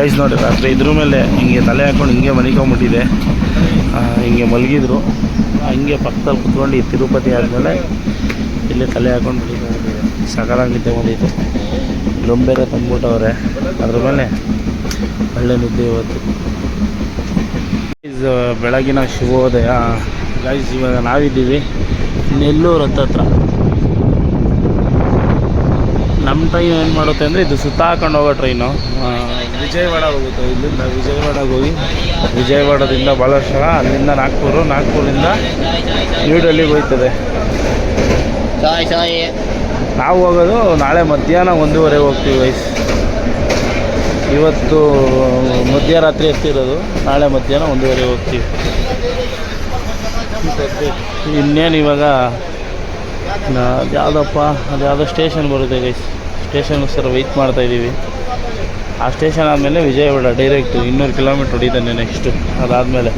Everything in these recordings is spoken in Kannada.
ಗೈಸ್ ನೋಡಿ, ರಾತ್ರಿ ಇದ್ರ ಮೇಲೆ ಹಿಂಗೆ ತಲೆ ಹಾಕ್ಕೊಂಡು ಹಿಂಗೆ ಮನಿಕೊಂಬಿಟ್ಟಿದೆ. ಹಿಂಗೆ ಮಲಗಿದ್ರು, ಹಿಂಗೆ ಪಕ್ಕದಲ್ಲಿ ಕುತ್ಕೊಂಡು ಈ ತಿರುಪತಿ ಆದಮೇಲೆ ಇಲ್ಲೇ ತಲೆ ಹಾಕ್ಕೊಂಡು ಮನಿಕೊಂಬಿಟ್ಟಿದೆ. ಸಕಾಲಾಗಿ ನಿದ್ದೆ ಬಂದಿತ್ತು. ರೂಮ್ ಬೇರೆ ತಂದ್ಬಿಟ್ಟವ್ರೆ, ಅದ್ರ ಮೇಲೆ ಒಳ್ಳೆ ನಿದ್ದೆ ಇವತ್ತು. ಬೆಳಗಿನ ಶುಭೋದಯ ಗೈಸ್. ಇವಾಗ ನಾವಿದ್ದೀವಿ ನೆಲ್ಲೂರು ಹತ್ತತ್ರ. ನಮ್ಮ ಟ್ರೈನ್ ಏನು ಮಾಡುತ್ತೆ ಅಂದರೆ, ಇದು ಸುತ್ತ ಹಾಕೊಂಡು ಹೋಗೋ ಟ್ರೈನು. ವಿಜಯವಾಡ ಹೋಗುತ್ತೆ. ಇಲ್ಲಿಂದ ವಿಜಯವಾಡಗೆ ಹೋಗಿ, ವಿಜಯವಾಡದಿಂದ ಬಾಲಶ್ವರ, ಅಲ್ಲಿಂದ ನಾಗ್ಪುರಿಂದ ನ್ಯೂ ಡೆಲ್ಲಿಗೆ ಹೋಗ್ತದೆ. ನಾವು ಹೋಗೋದು ನಾಳೆ ಮಧ್ಯಾಹ್ನ 1:30 ಹೋಗ್ತೀವಿ ಗೈಸ್. ಇವತ್ತು ಮಧ್ಯರಾತ್ರಿ ಎತ್ತಿರೋದು, ನಾಳೆ ಮಧ್ಯಾಹ್ನ 1:30 ಹೋಗ್ತೀವಿ. ಇನ್ನೇನು ಇವಾಗ ಯಾವುದೋ ಸ್ಟೇಷನ್ ಬರುತ್ತೆ ಗೈಸ್. ಸ್ಟೇಷನ್ಗೋಸ್ಕರ ವೆಯ್ಟ್ ಮಾಡ್ತಾಯಿದ್ದೀವಿ. ಆ ಸ್ಟೇಷನ್ ಆದಮೇಲೆ ವಿಜಯವಾಡ ಡೈರೆಕ್ಟು 200 ಕಿಲೋಮೀಟ್ರ್ ಹೊಡಿತಾನೆ ನೆಕ್ಸ್ಟು. ಅದಾದಮೇಲೆ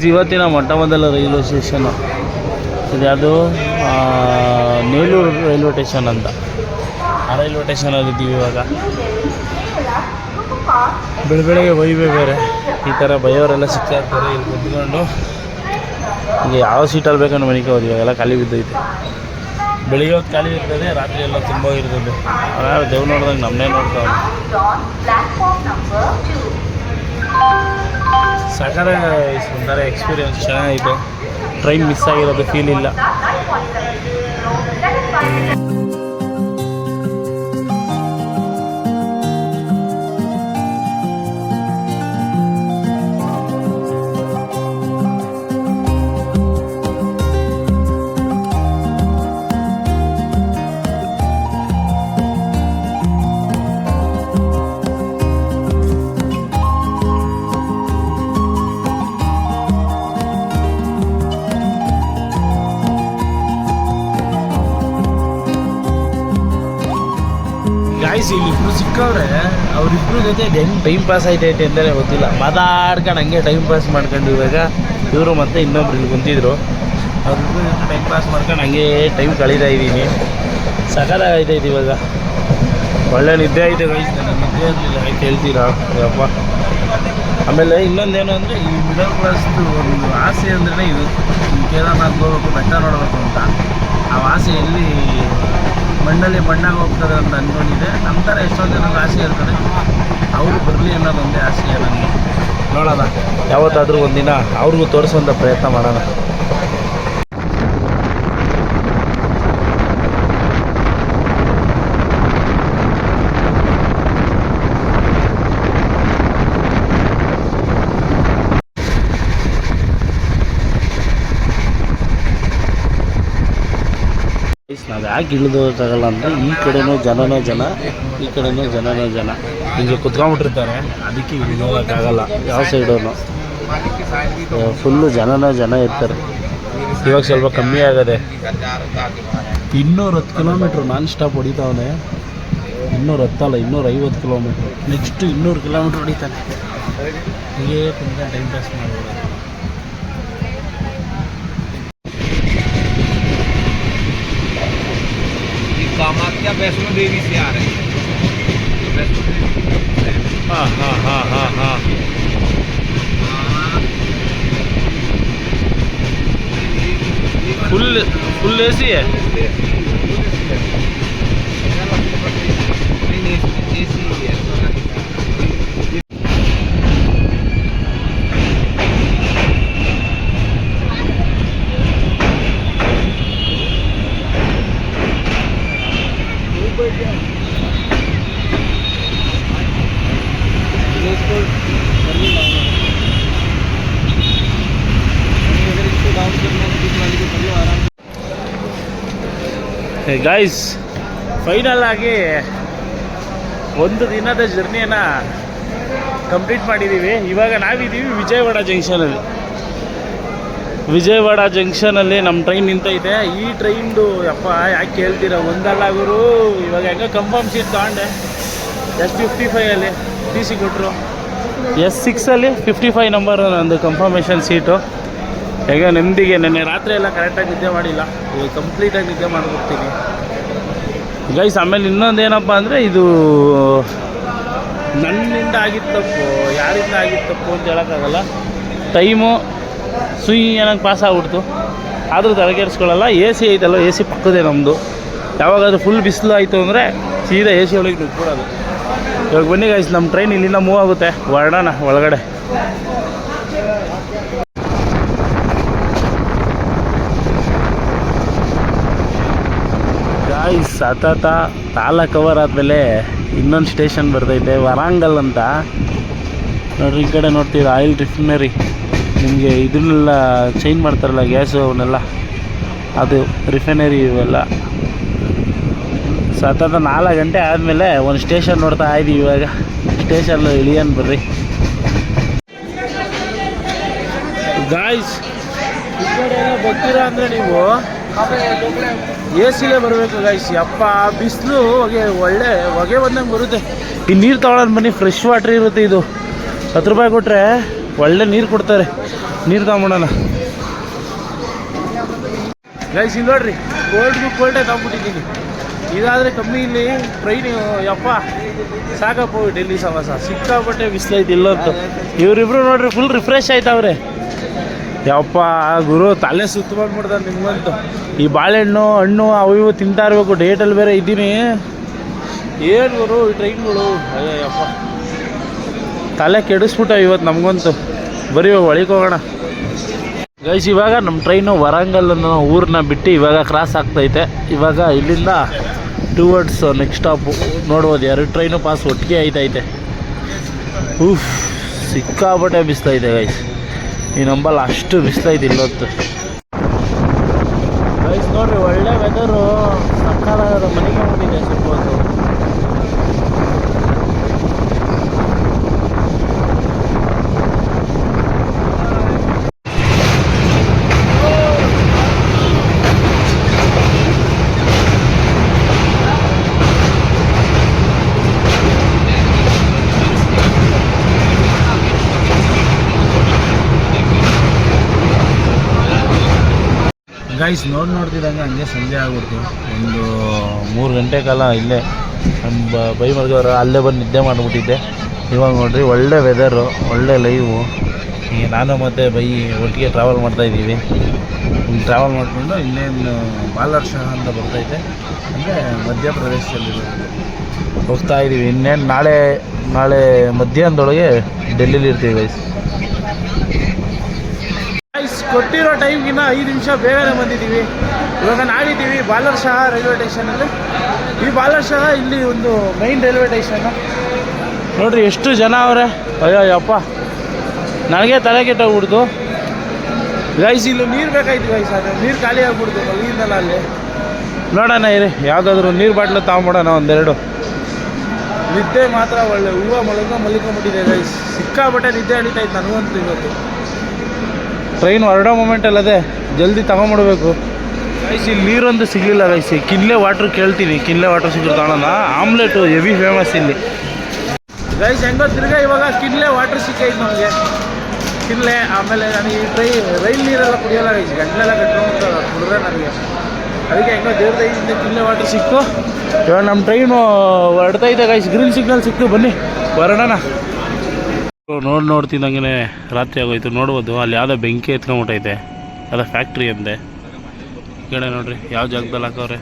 ಇವತ್ತಿನ ಮೊಟ್ಟಮೊದಲ ರೈಲ್ವೆ ಸ್ಟೇಷನ್ನು ಇದ್ಯಾವುದು, ನೇಲೂರು ರೈಲ್ವೆ ಸ್ಟೇಷನ್ ಅಂತ. ಆ ರೈಲ್ವೆ ಸ್ಟೇಷನಲ್ಲಿದ್ದೀವಿ ಇವಾಗ. ಬೆಳಗ್ಗೆ ಬೈಬೇ ಬೇರೆ ಈ ಥರ ಬೈಯೋರೆಲ್ಲ ಸಿಕ್ಕಾಗ್ತಾರೆ. ಇಲ್ಲಿ ಕುತ್ಕೊಂಡು ಹೀಗೆ ಯಾವ ಸೀಟಲ್ಲಿ ಬೇಕಂದ್ರೆ ಮನಿಕೋದು. ಇವಾಗೆಲ್ಲ ಖಾಲಿ ಬಿದ್ದೈತೆ. ಬೆಳಿಗ್ಗೆ ಹೊತ್ತು ಖಾಲಿ ಇರ್ತದೆ, ರಾತ್ರಿ ಎಲ್ಲ ತುಂಬ ಇರ್ತದೆ. ನಾವು ದೇವ್ ನೋಡ್ದಂಗೆ ನಮ್ಮನ್ನೇ ನೋಡ್ತಾವೆ. ಸಕ್ಕತ್ತಾಗಿ ಒಂಥರ ಎಕ್ಸ್ಪೀರಿಯನ್ಸ್ ಚೆನ್ನಾಗಿದೆ. ಟ್ರೈನ್ ಮಿಸ್ ಆಗಿರೋದು ಫೀಲ್ ಇಲ್ಲ. ಗಾಯ್ಸ್, ಇಲ್ಲಿಬ್ರು ಸಿಕ್ಕವ್ರೆ. ಅವರಿಬ್ರು ಜೊತೆ ಹೆಂಗೆ ಟೈಮ್ ಪಾಸ್ ಆಯ್ತೈತೆ ಅಂತಲೇ ಗೊತ್ತಿಲ್ಲ. ಮಾತಾಡ್ಕೊಂಡು ಹಂಗೆ ಟೈಮ್ ಪಾಸ್ ಮಾಡ್ಕೊಂಡು ಇವಾಗ ಇವರು ಮತ್ತು ಇನ್ನೊಬ್ರು ಇಲ್ಲಿ ಕುಂತಿದ್ರು. ಅವ್ರಿಬ್ರು ಜೊತೆ ಟೈಮ್ ಪಾಸ್ ಮಾಡ್ಕೊಂಡು ಹಂಗೆ ಟೈಮ್ ಕಳೀತಾ ಇದ್ದೀನಿ. ಸಕಾಲಾಗೈತೈತೆ ಇವಾಗ. ಒಳ್ಳೆ ನಿದ್ದೆ ಐತೆ ಗೈಸ್. ನನಗೆ ನಿದ್ದೆ ಇರಲಿಲ್ಲ, ಆಯ್ತು ಹೇಳ್ತೀರಾ ಅಪ್ಪ. ಆಮೇಲೆ ಇನ್ನೊಂದೇನು ಅಂದರೆ, ಈ ಮಿಡಲ್ ಕ್ಲಾಸ್ದು ಒಂದು ಆಸೆ ಅಂದ್ರೇ ಇದು, ಕೇದಾರ್ನಾಥ್ ಹೋಗ್ಬೇಕು, ಬೆಟ್ಟ ನೋಡಬೇಕು ಅಂತ. ಆ ಆಸೆ ಎಲ್ಲಿ ಮಣ್ಣಲ್ಲಿ ಮಣ್ಣಾಗಿ ಹೋಗ್ತದೆ ಅಂತ ಅಂದ್ಕೊಂಡಿದ್ದೆ. ನಮ್ಮ ಥರ ಎಷ್ಟೊಂದು ಜನಕ್ಕೆ ಆಸೆ ಇರ್ತದೆ, ಅವರು ಬರಲಿ ಅನ್ನೋದೊಂದೇ ಆಸೆ ನನಗೆ. ನೋಡೋಣ, ಯಾವತ್ತಾದರೂ ಒಂದಿನ ಅವ್ರಿಗೂ ತೋರಿಸೋಂಥ ಪ್ರಯತ್ನ ಮಾಡೋಣ. ನಾವು ಯಾಕೆ ಇಳಿದೋಕ್ಕಾಗಲ್ಲ ಅಂದರೆ, ಈ ಕಡೆನೂ ಜನನೇ ಜನ, ಈ ಕಡೆನೂ ಜನನೇ ಜನ. ಹಿಂಗೆ ಕುತ್ಕೊಂಡ್ಬಿಟ್ಟಿರ್ತಾರೆ, ಅದಕ್ಕೆ ಇಳಿದೋಗೋಕ್ಕಾಗಲ್ಲ ಯಾವ ಸೈಡೂ. ಫುಲ್ಲು ಜನ ಇರ್ತಾರೆ. ಇವಾಗ ಸ್ವಲ್ಪ ಕಮ್ಮಿ ಆಗದೆ. 210 ಕಿಲೋಮೀಟ್ರ್ ನಾನ್ ಸ್ಟಾಪ್ ಹೊಡಿತಾವನೆ. 210 ಅಲ್ಲ, 250 ಕಿಲೋಮೀಟ್ರ್. ನೆಕ್ಸ್ಟು 200 ಕಿಲೋಮೀಟ್ರ್ ಹೊಡಿತಾನೆ. ಹೀಗೆ ತುಂಬ ಟೈಮ್ ಪಾಸ್ ಮಾಡ್ಬೋದು. कामाख्या वैष्णो देवी से आ रहे हैं। हाँ। फुल एसी है। एसी है। ಗೈಸ್, ಫೈನಲ್ ಆಗಿ ಒಂದು ದಿನದ ಜರ್ನಿಯನ್ನು ಕಂಪ್ಲೀಟ್ ಮಾಡಿದ್ದೀವಿ. ಇವಾಗ ನಾವಿದ್ದೀವಿ ವಿಜಯವಾಡ ಜಂಕ್ಷನಲ್ಲಿ. ವಿಜಯವಾಡ ಜಂಕ್ಷನಲ್ಲಿ ನಮ್ಮ ಟ್ರೈನ್ ನಿಂತೈತೆ. ಈ ಟ್ರೈನ್ದು ಯಪ್ಪ ಯಾಕೆ ಕೇಳ್ತೀರಾ, ಒಂದಲ್ಲ ಗುರು. ಇವಾಗ ಹೆಂಗೆ ಕನ್ಫರ್ಮ್ ಸೀಟ್ ತೊಗೊಂಡೆ S55 ಟಿ ಸಿ ಕೊಟ್ಟರು. S6 55 ನಂಬರ್ ನಂದು ಕನ್ಫರ್ಮೇಷನ್ ಸೀಟು. ಈಗ ನೆಮ್ಮದಿಗೆ ನೆನ್ನೆ ರಾತ್ರಿ ಎಲ್ಲ ಕರೆಕ್ಟಾಗಿ ನಿದ್ದೆ ಮಾಡಿಲ್ಲ, ಈಗ ಕಂಪ್ಲೀಟಾಗಿ ನಿದ್ದೆ ಮಾಡ್ಬಿಡ್ತೀನಿ ಗೈಸ್. ಆಮೇಲೆ ಇನ್ನೊಂದು ಏನಪ್ಪ ಅಂದರೆ, ಇದು ನನ್ನಿಂದ ಆಗಿದ್ದು ತಪ್ಪು, ಯಾರಿಂದ ಆಗಿದ್ದು ತಪ್ಪು ಅಂತ ಹೇಳೋಕ್ಕಾಗಲ್ಲ. ಟೈಮು ಏನಂಗೆ ಪಾಸ್ ಆಗ್ಬಿಡ್ತು, ಆದರೂ ತಲೆಕೆಡಿಸ್ಕೊಳ್ಳಲ್ಲ. ಎ ಸಿ ಐತಲ್ಲ, ಎ ಸಿ ಪಕ್ಕದೇ ನಮ್ಮದು. ಯಾವಾಗಾದ್ರೂ ಫುಲ್ ಬಿಸಿಲು ಆಯಿತು ಅಂದರೆ ಸೀದಾ ಎ ಸಿ ಒಳಗೆ ನುಗ್ಬಿಡೋದು. ಇವಾಗ ಬನ್ನಿ ಗೈಸ್, ನಮ್ಮ ಟ್ರೈನ್ ಇಲ್ಲಿಂದ ಮೂವ್ ಆಗುತ್ತೆ, ಹೊರಡೋಣ ಒಳಗಡೆ. ಗಾಯ್ಸ್ ಸತತ 4 ಅವರ್ ಆದಮೇಲೆ ಇನ್ನೊಂದು ಸ್ಟೇಷನ್ ಬರ್ತೈತೆ, ವರಾಂಗಲ್ ಅಂತ. ನೋಡ್ರಿ ಈ ಕಡೆ ನೋಡ್ತೀವಿ, ಆಯಿಲ್ ರಿಫೈನರಿ. ನಿಮಗೆ ಇದನ್ನೆಲ್ಲ ಚೇಂಜ್ ಮಾಡ್ತಾರಲ್ಲ ಗ್ಯಾಸು, ಅವನ್ನೆಲ್ಲ ಅದು ರಿಫೈನರಿ ಇವೆಲ್ಲ. ಸತತ 4 ಗಂಟೆ ಆದಮೇಲೆ ಒಂದು ಸ್ಟೇಷನ್ ನೋಡ್ತಾ ಇದ್ದೀವಿ. ಇವಾಗ ಸ್ಟೇಷನ್ ಇಳಿಯೋಣ ಬರ್ರಿ ಗಾಯ್ಸ್. ಈ ಕಡೆ ಬರ್ತೀರಾ ಅಂದರೆ ನೀವು ಎ ಸಿಲೇ ಬರಬೇಕು ಗೈಸ್. ಯಪ್ಪ ಬಿಸಿಲು ಹೊಗೆ ಹೊಗೆ ಬಂದಂಗೆ ಬರುತ್ತೆ. ಈ ನೀರು ತೊಗೊಳೋದು ಬನ್ನಿ, ಫ್ರೆಶ್ ವಾಟ್ರ್ ಇರುತ್ತೆ. ಇದು 10 ರೂಪಾಯಿ ಕೊಟ್ಟರೆ ಒಳ್ಳೆ ನೀರು ಕೊಡ್ತಾರೆ. ನೀರು ತಗೊಂಬಿಡೋಣ ಗೈಸ್. ಇಲ್ಲಿ ನೋಡ್ರಿ, ಕೋಲ್ಡೇ ತಗೊಂಬಿಟ್ಟಿದ್ದೀನಿ. ಇದಾದರೆ ಕಮ್ಮಿ ಇಲ್ಲಿ ಟ್ರೈನು. ಯಪ್ಪ ಸಾಕಪ್ಪ ಡೆಲ್ಲಿ ಸವಾಸ, ಸಿಕ್ಕಾಪಟ್ಟೆ ಬಿಸಿಲೈತಿ ಇಲ್ಲಂತೂ. ಇವರಿಬ್ರು ನೋಡ್ರಿ ಫುಲ್ ರಿಫ್ರೆಶ್ ಆಯ್ತವ್ರೆ. ಯಪ್ಪ ಗುರು, ತಲೆ ಸುತ್ತ ಬಂದ್ಬಿಡ್ತಾರೆ ನಿಮ್ಗಂತೂ. ಈ ಬಾಳೆಹಣ್ಣು ಹಣ್ಣು ಅವು ಇವು ತಿಂತಾ ಇರಬೇಕು. ಡೇಟಲ್ಲಿ ಬೇರೆ ಇದ್ದೀನಿ. ಏನು ಗುರು ಈ ಟ್ರೈನ್ಗಳು, ಅಯ್ಯಪ್ಪ ತಲೆ ಕೆಡಿಸ್ಬಿಟ್ಟ ಇವತ್ತು ನಮಗಂತೂ. ಬರೀ ಒಳಗೆ ಹೋಗೋಣ ಗೈಸ್. ಇವಾಗ ನಮ್ಮ ಟ್ರೈನು ವರಂಗಲ್ ಅನ್ನೋ ಊರನ್ನ ಬಿಟ್ಟು ಇವಾಗ ಕ್ರಾಸ್ ಆಗ್ತೈತೆ. ಇವಾಗ ಇಲ್ಲಿಂದ ಟುವರ್ಡ್ಸ್ ನೆಕ್ಸ್ಟ್ ಸ್ಟಾಪು ನೋಡ್ಬೋದು. 2 ಟ್ರೈನು ಪಾಸ್ ಒಟ್ಟಿಗೆ ಐತೈತೆ. ಸಿಕ್ಕಾಪಟ್ಟೆ ಬಿಸ್ತೈತೆ ಗೈಸ್. ಈ ನಂಬಲ್ಲಿ ಅಷ್ಟು ಬಿಸ್ತೈತೆ ಇಲ್ಲೊತ್ತು ಗೈಸ್. ನೋಡ್ರಿ ಒಳ್ಳೆ ವೆದರು, ಸಕ್ಕತ್ತಾದ ಮನೆಗೆ ಬಂದಿದೆ ಸ್ವಲ್ಪ ಹೊತ್ತು. ಗೈಸ್ ನೋಡ್ತಿದ್ದಂಗೆ ಹಂಗೆ ಸಂಜೆ ಆಗ್ಬಿಡ್ತು. ಒಂದು 3 ಗಂಟೆ ಕಾಲ ಇಲ್ಲೇ ನಮ್ಮ ಬೈ ಮಲ್ಗವ್ರು ಅಲ್ಲೇ ಬಂದು ನಿದ್ದೆ ಮಾಡಿಬಿಟ್ಟಿದ್ದೆ. ಇವಾಗ ನೋಡ್ರಿ ಒಳ್ಳೆ ವೆದರು, ಒಳ್ಳೆ ಲೈವು. ಈಗ ನಾನು ಮತ್ತು ಬೈ ಒಟ್ಟಿಗೆ ಟ್ರಾವೆಲ್ ಮಾಡ್ತಾಯಿದ್ದೀವಿ. ಇಲ್ಲಿ ಟ್ರಾವೆಲ್ ಮಾಡಿಕೊಂಡು ಇನ್ನೇನು ಬಾಲರ್ ಶಹ ಅಂತ ಬರ್ತೈತೆ, ಅಂದರೆ ಮಧ್ಯಪ್ರದೇಶದಲ್ಲಿ ಹೋಗ್ತಾ ಇದ್ದೀವಿ. ಇನ್ನೇನು ನಾಳೆ ಮಧ್ಯಾಹ್ನದೊಳಗೆ ಡೆಲ್ಲಿಲಿ ಇರ್ತೀವಿ ಗೈಸ್. ಕೊಟ್ಟಿರೋ ಟೈಮ್ಗಿನ್ನ 5 ನಿಮಿಷ ಬೇಗನೆ ಬಂದಿದ್ದೀವಿ. ಇವಾಗ ನಾಡಿದ್ದೀವಿ ಬಾಲರ್ ಶಹ ರೈಲ್ವೆ ಸ್ಟೇಷನಲ್ಲಿ. ಈ ಬಾಲರ್ ಶಹ ಇಲ್ಲಿ ಒಂದು ಮೈನ್ ರೈಲ್ವೆ ಸ್ಟೇಷನ್ನು. ನೋಡಿರಿ ಎಷ್ಟು ಜನ ಅವರೇ, ಅಯ್ಯಪ್ಪ ನನಗೆ ತಲೆ ಕೆಟ್ಟೋಗ್ಬಿಡ್ತು ಗೈಸ್. ಇಲ್ಲಿ ನೀರು ಬೇಕಾಯ್ತು ಗೈಸ್, ಅದು ನೀರು ಖಾಲಿ ಆಗ್ಬಿಡ್ತು ಮಲಗಿಂದಲ್ಲ ಅಲ್ಲಿ. ನೋಡೋಣ ಇರಿ, ಯಾವುದಾದ್ರೂ ನೀರು ಬಾಟ್ಲು ತಗೊಂಬಿಡೋಣ ಒಂದೆರಡು. ನಿದ್ದೆ ಮಾತ್ರ ಒಳ್ಳೆ ಹೂವು ಮಲ್ಕೊಂಬಿಟ್ಟಿದೆ ಗೈಸ್. ಸಿಕ್ಕಾಪಟ್ಟೆ ನಿದ್ದೆ ಹಿಡಿತೈತೆ ನನಗಂತೂ ಇವತ್ತು. ಟ್ರೈನ್ ಹೊರಡೋ ಮೂಮೆಂಟಲ್ಲಿ ಅದೇ ಜಲ್ದಿ ತಗೊಂಬಿಡ್ಬೇಕು ಗೈಸ್. ಇಲ್ಲಿ ನೀರೊಂದು ಸಿಗಲಿಲ್ಲ ಗೈಸ್. ಕಿನ್ಲೆ ವಾಟ್ರ್ ಕೇಳ್ತೀನಿ, ಕಿನ್ಲೆ ವಾಟ್ರ್ ಸಿಕ್ಕರು ತಗೊಳ್ಳೋಣ. ಆಮ್ಲೆಟು ಹೆವಿ ಫೇಮಸ್ ಇಲ್ಲಿ ಗೈಸ್. ಹೆಂಗೋ ತಿರ್ಗಾ ಇವಾಗ ಕಿನ್ಲೆ ವಾಟ್ರ್ ಸಿಕ್ಕೈತೆ ನಮಗೆ. ಕಿನ್ಲೆ ಆಮೇಲೆ ನಾನು ಈ ರೈಲ್ ನೀರೆಲ್ಲ ಕುಡಿಯೋಲ್ಲ ಗೈಸ್, ಗಂಟಲೆಲ್ಲ ಕಟ್ಕೊಂಡು ಕುಡಿದ್ರೆ ನನಗೆ. ಅದಕ್ಕೆ ಹೆಂಗೋ ದೇವ್ರ ದಯದಿಂದ ಕಿನ್ಲೆ ವಾಟ್ರ್ ಸಿಕ್ತು. ಇವಾಗ ನಮ್ಮ ಟ್ರೈನು ಹೊರಡ್ತೈತೆ ಗೈಸ್. ಗ್ರೀನ್ ಸಿಗ್ನಲ್ ಸಿಕ್ತು, ಬನ್ನಿ ಹೊರಡೋಣ. ನೋಡ್ತಿದ್ದಂಗೆ ರಾತ್ರಿ ಆಗೋಯ್ತು. ನೋಡ್ಬೋದು ಅಲ್ಲಿ ಯಾವುದೋ ಬೆಂಕಿ ಎತ್ಕೊಂಬಿಟ್ಟೈತೆ, ಅದು ಫ್ಯಾಕ್ಟ್ರಿ ಅಂತೆ. ಈ ಕಡೆ ನೋಡ್ರಿ ಯಾವ ಜಾಗದಲ್ಲಿ ಹಾಕವ್ರೆ.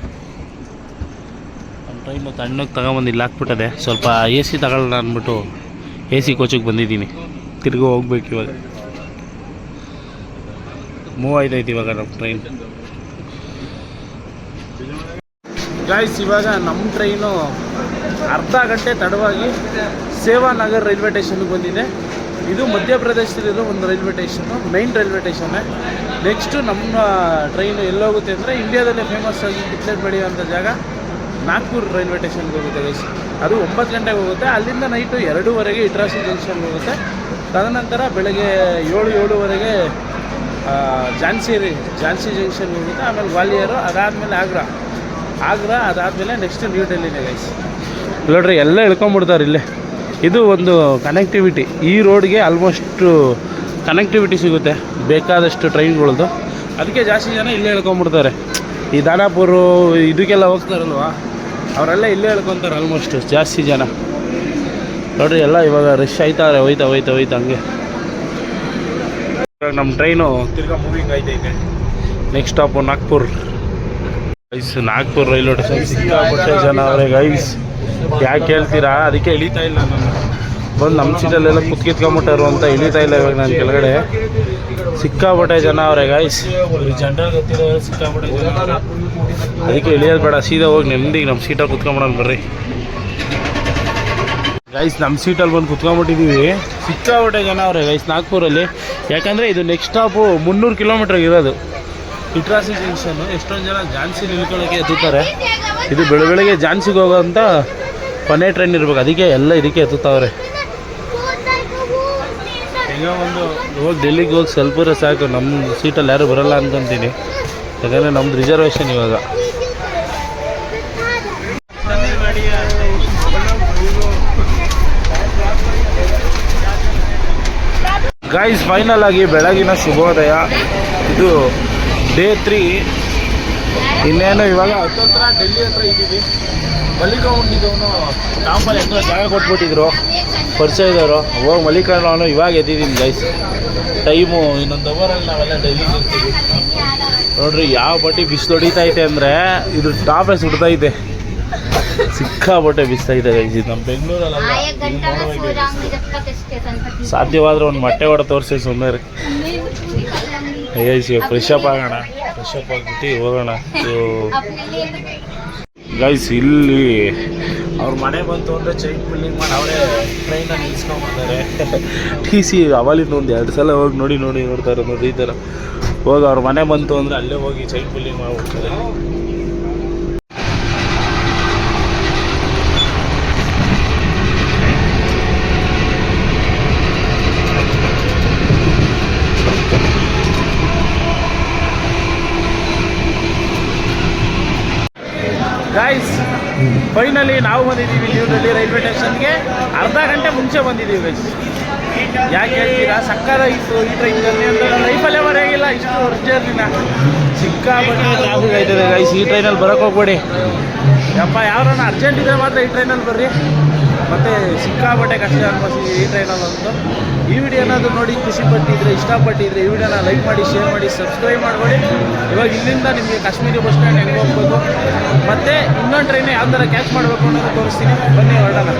ನಮ್ಮ ಟ್ರೈನು ತಣ್ಣಗೆ ತಗೊಂಬಂದು ಇಲ್ಲಿ ಹಾಕ್ಬಿಟ್ಟದೆ. ಸ್ವಲ್ಪ ಎ ಸಿ ತಗೊಳ್ಳೋಣ ಅಂದ್ಬಿಟ್ಟು ಎ ಸಿ ಕೋಚಿಗೆ ಬಂದಿದ್ದೀನಿ. ತಿರ್ಗಿ ಹೋಗ್ಬೇಕು. ಇವಾಗ ಮೂವ್ ಆಯ್ತೈತೆ ಇವಾಗ ನಮ್ಮ ಟ್ರೈನ್ ಗಾಯ್ಸ್. ಇವಾಗ ನಮ್ಮ ಟ್ರೈನು ಅರ್ಧ ಗಂಟೆ ತಡವಾಗಿ ಸೇವಾನಗರ್ ರೈಲ್ವೆ ಸ್ಟೇಷನ್ಗೆ ಬಂದಿದೆ. ಇದು ಮಧ್ಯಪ್ರದೇಶದಲ್ಲಿರೋ ಒಂದು ರೈಲ್ವೆ ಸ್ಟೇಷನ್ನು, ಮೈನ್ ರೈಲ್ವೆ ಸ್ಟೇಷನ್ನೇ. ನೆಕ್ಸ್ಟು ನಮ್ಮ ಟ್ರೈನು ಎಲ್ಲೋಗುತ್ತೆ ಅಂದರೆ ಇಂಡಿಯಾದಲ್ಲೇ ಫೇಮಸ್ ಆಗಿ ಟಿಕೆಟ್ ಬೆಳೆಯುವಂಥ ಜಾಗ ನಾಗ್ಪುರ್ ರೈಲ್ವೆ ಸ್ಟೇಷನ್ಗೆ ಹೋಗುತ್ತೆ ಗೈಸ್. ಅದು 9 ಗಂಟೆಗೆ ಹೋಗುತ್ತೆ. ಅಲ್ಲಿಂದ ನೈಟು 2:30 ಇಟ್ರಾಸಿ ಜಂಕ್ಷನ್ಗೆ ಹೋಗುತ್ತೆ. ತದನಂತರ ಬೆಳಗ್ಗೆ 7-7:30 ಝಾನ್ಸಿ ಜಂಕ್ಷನ್ ಹೋಗುತ್ತೆ, ಆಮೇಲೆ ಗ್ವಾಲಿಯರು, ಅದಾದಮೇಲೆ ಆಗ್ರಾ ಅದಾದಮೇಲೆ ನೆಕ್ಸ್ಟ್ ನ್ಯೂ ಡೆಲ್ಲಿನೇ ಗೈಸ್. ನೋಡ್ರಿ ಎಲ್ಲ ಇಳ್ಕೊಂಬಿಡ್ತಾರೆ ಇಲ್ಲೇ. ಇದು ಒಂದು ಕನೆಕ್ಟಿವಿಟಿ, ಈ ರೋಡ್ಗೆ ಆಲ್ಮೋಸ್ಟು ಕನೆಕ್ಟಿವಿಟಿ ಸಿಗುತ್ತೆ ಬೇಕಾದಷ್ಟು ಟ್ರೈನ್ಗಳದ್ದು. ಅದಕ್ಕೆ ಜಾಸ್ತಿ ಜನ ಇಲ್ಲೇ ಇಳ್ಕೊಂಬಿಡ್ತಾರೆ. ಈ ದಾನಾಪುರ ಇದಕ್ಕೆಲ್ಲ ಹೋಗ್ತಾರಲ್ವ, ಅವರೆಲ್ಲ ಇಲ್ಲೇ ಹೇಳ್ಕೊತಾರೆ ಆಲ್ಮೋಸ್ಟ್ ಜಾಸ್ತಿ ಜನ. ನೋಡ್ರಿ ಎಲ್ಲ ಇವಾಗ ರಶ್ ಆಯ್ತಾರೆ, ಹೋಯ್ತಾ ಹಂಗೆ. ಇವಾಗ ನಮ್ಮ ಟ್ರೈನು ತಿರ್ಗಾ ಮೂವಿಂಗ್ ಆಯ್ತೈತೆ. Next stop Nagpur guys. Nagpur railway station ಸಿಕ್ಕಾಪಟ್ಟೆ ಜನ ಅವರೇ ಗೈಸ್. ಯಾಕೆ ಹೇಳ್ತೀರಾ, ಅದಕ್ಕೆ ಇಳಿತಾ ಇಲ್ಲ ನಾನು. ಬಂದು ನಮ್ಮ ಸೀಟಲ್ಲೆಲ್ಲ ಕುತ್ಕಿತ್ಕೊಂಬಿಟ್ಟಾರು ಅಂತ ಇಳಿತಾ ಇಲ್ಲ ಇವಾಗ ನಾನು ಕೆಳಗಡೆ. ಸಿಕ್ಕಾಪಟ್ಟೆ ಜನ ಅವರೇ ಗೈಸ್. ಜನರಲ್ ಗೊತ್ತಿರೋ ಸಿಕ್ಕಾಪಟ್ಟೆ ಜನ, ಅದಕ್ಕೆ ಇಳಿಯೋದು ಬೇಡ, ಸೀದಾ ಹೋಗಿ ನೆಮ್ಮದಿಗೆ ನಮ್ಮ ಸೀಟಲ್ಲಿ ಕುತ್ಕೊಂಬಿಡೋಣ ಬರ್ರಿ ಗೈಸ್. ನಮ್ಮ ಸೀಟಲ್ಲಿ ಬಂದು ಕುತ್ಕೊಂಬಿಟ್ಟಿದ್ದೀವಿ. ಸಿಕ್ಕಾಪಟ್ಟೆ ಜನ ಅವರೇ ಗೈಸ್ ನಾಗ್ಪುರಲ್ಲಿ. ಯಾಕಂದರೆ ಇದು ನೆಕ್ಸ್ಟ್ ಸ್ಟಾಪು 300 ಕಿಲೋಮೀಟ್ರಿಗೆ ಇರೋದು ಇಟ್ರಾಸಿ ಜಂಕ್ಷನ್ನು. ಎಷ್ಟೊಂದು ಜನ ಝಾನ್ಸಿ ನಿಲ್ಕೊಳ್ಳೋಕ್ಕೆ ಎತ್ತುತ್ತಾರೆ. ಇದು ಬೆಳಗ್ಗೆ ಝಾನ್ಸಿಗೆ ಹೋಗೋಂಥ ಕೊನೆ ಟ್ರೈನ್ ಇರ್ಬೇಕು, ಅದಕ್ಕೆ ಎಲ್ಲ ಇದಕ್ಕೆ ಎತ್ತುತ್ತವ್ರೆ. ಈಗ ಒಂದು ಹೋಗಿ ಡೆಲ್ಲಿಗೆ ಹೋಗಿ ಸ್ವಲ್ಪ ಸಾಕು, ನಮ್ಮ ಸೀಟಲ್ಲಿ ಯಾರೂ ಬರೋಲ್ಲ ಅಂದ್ಕೊತೀನಿ. ಯಾಕಂದರೆ ನಮ್ಮದು ರಿಸರ್ವೇಷನ್ ಇವಾಗ. ಗೈಸ್ ಫೈನಲ್ ಆಗಿ ಬೆಳಗಿನ ಶುಭೋದಯ. ಇದು ಡೇ 3. ಇನ್ನೇನು ಇವಾಗ ಹತ್ರ ಡೆಲ್ಲಿ ಹತ್ರ ಇದ್ದೀವಿ. ಮಲ್ಲಿಕಾರ್ಜುನವನು ಟಾಂಬಲ್ ಎಂತ ಜಾಗ ಕೊಟ್ಬಿಟ್ಟಿದ್ರು ಪರಿಚಯ ಇದ್ದವರು. ಹೋಗಿ ಮಲ್ಲಿಕಾರ್ಜುನವನು ಇವಾಗ ಎದ್ದಿದ್ದೀನಿ ಗೈಸ್. ಟೈಮು ಇನ್ನೊಂದು ಅವರಲ್ಲಿ ನಾವೆಲ್ಲ ಡೆಲ್ಲಿಗೆ ಇರ್ತೀವಿ. ನೋಡ್ರಿ ಯಾವ ಬಟ್ಟಿ ಬಿಸಿಲು ಹೊಡಿತೈತೆ ಅಂದರೆ ಇದು ಟಾಪೇ ಸುಡ್ತೈತೆ. ಸಿಕ್ಕಾಬಟ್ಟೆ ಬಿಸ್ತೈತೆ ಗೈಸ್. ಇದು ನಮ್ಮ ಬೆಂಗಳೂರಲ್ಲ, ಸಾಧ್ಯವಾದ್ರೆ ಒಂದು ಮೊಟ್ಟೆ ಹೊಡೆ ತೋರಿಸಿ ಸುಮ್ಮನೆ ಗೈಸ್. ಫ್ರೆಶ್ ಅಪ್ ಆಗೋಣ, ಫ್ರೆಶ್ ಅಪ್ ಆಗಿಬಿಟ್ಟು ಹೋಗೋಣ ಗೈಸ್. ಇಲ್ಲಿ ಅವ್ರ ಮನೆ ಬಂತು ಅಂದರೆ ಚೈನ್ ಬಿಲ್ಡಿಂಗ್ ಮಾಡಿ ಅವರೇ ಟ್ರೈನಲ್ಲಿ ನಿಲ್ಸ್ಕೊಂಡ್ಬರ್ತಾರೆ. TC ಅವಲಿಂದ ಒಂದು 2 ಸಲ ಹೋಗಿ ನೋಡ್ತಾರೆ ನೋಡಿ. ಈ ಥರ ಹೋಗಿ ಅವ್ರ ಮನೆ ಬಂತು ಅಂದರೆ ಅಲ್ಲೇ ಹೋಗಿ ಚೈನ್ ಬಿಲ್ಡಿಂಗ್ ಮಾಡಿಬಿಡ್ತಾರೆ. ಗೈಸ್ ಫೈನಲಿ ನಾವು ಬಂದಿದ್ದೀವಿ ನ್ಯೂ ಡೆಲ್ಲಿ ರೈಲ್ವೆ ಸ್ಟೇಷನ್ಗೆ. ಅರ್ಧ ಗಂಟೆ ಮುಂಚೆ ಬಂದಿದ್ದೀವಿ ಗೈಸ್. ಯಾಕೆ ಹೇಳ್ತೀರಾ, ಸಕ್ಕತ್ತಾಗಿತ್ತು ಈ ಟ್ರೈನ್ ಜರ್ನಿ ಅಂತ. ಲೈಫಲ್ಲೇ ಬರೋಂಗಿಲ್ಲ ಇಷ್ಟು ಜರ್ನಿನ. ಸಿಕ್ಕಾಪಟ್ಟೆ ಟ್ರಾಫಿಕ್ ಆಯ್ತದೆ ಗೈಸ್. ಈ ಟ್ರೈನಲ್ಲಿ ಬರೋಕ್ಕೆ ಹೋಗ್ಬೇಡಿ ಯಪ್ಪ. ಯಾರನ್ನ ಅರ್ಜೆಂಟ್ ಇದ್ದರೆ ಮಾತ್ರ ಈ ಟ್ರೈನಲ್ಲಿ ಬರ್ರಿ. ಮತ್ತು ಸಿಕ್ಕಾಪಟ್ಟೆ ಕಷ್ಟ ಅನ್ಭವಿಸಿ ಈ ಟ್ರೈನಲ್ಲಿ ಅಂತ. ಈ ವಿಡಿಯೋ ಏನಾದರೂ ನೋಡಿ ಖುಷಿಪಟ್ಟಿದ್ರೆ, ಇಷ್ಟಪಟ್ಟಿದ್ರೆ ಈ ವಿಡಿಯೋನ ಲೈಕ್ ಮಾಡಿ, ಶೇರ್ ಮಾಡಿ, ಸಬ್ಸ್ಕ್ರೈಬ್ ಮಾಡ್ಕೊಳ್ಳಿ. ಇವಾಗ ಇಲ್ಲಿಂದ ನಿಮಗೆ ಕಾಶ್ಮೀರಿ ಬಸ್ ಸ್ಟ್ಯಾಂಡ್ ಹೆಂಗೆ ಹೋಗ್ಬೇಕು ಮತ್ತು ಇನ್ನೊಂದು ಟ್ರೈನ್ ಯಾವ ಥರ ಕ್ಯಾಚ್ ಮಾಡಬೇಕು ಅನ್ನೋದು ತೋರಿಸ್ತೀನಿ. ಬನ್ನಿ ಹೊರಡೋಣ.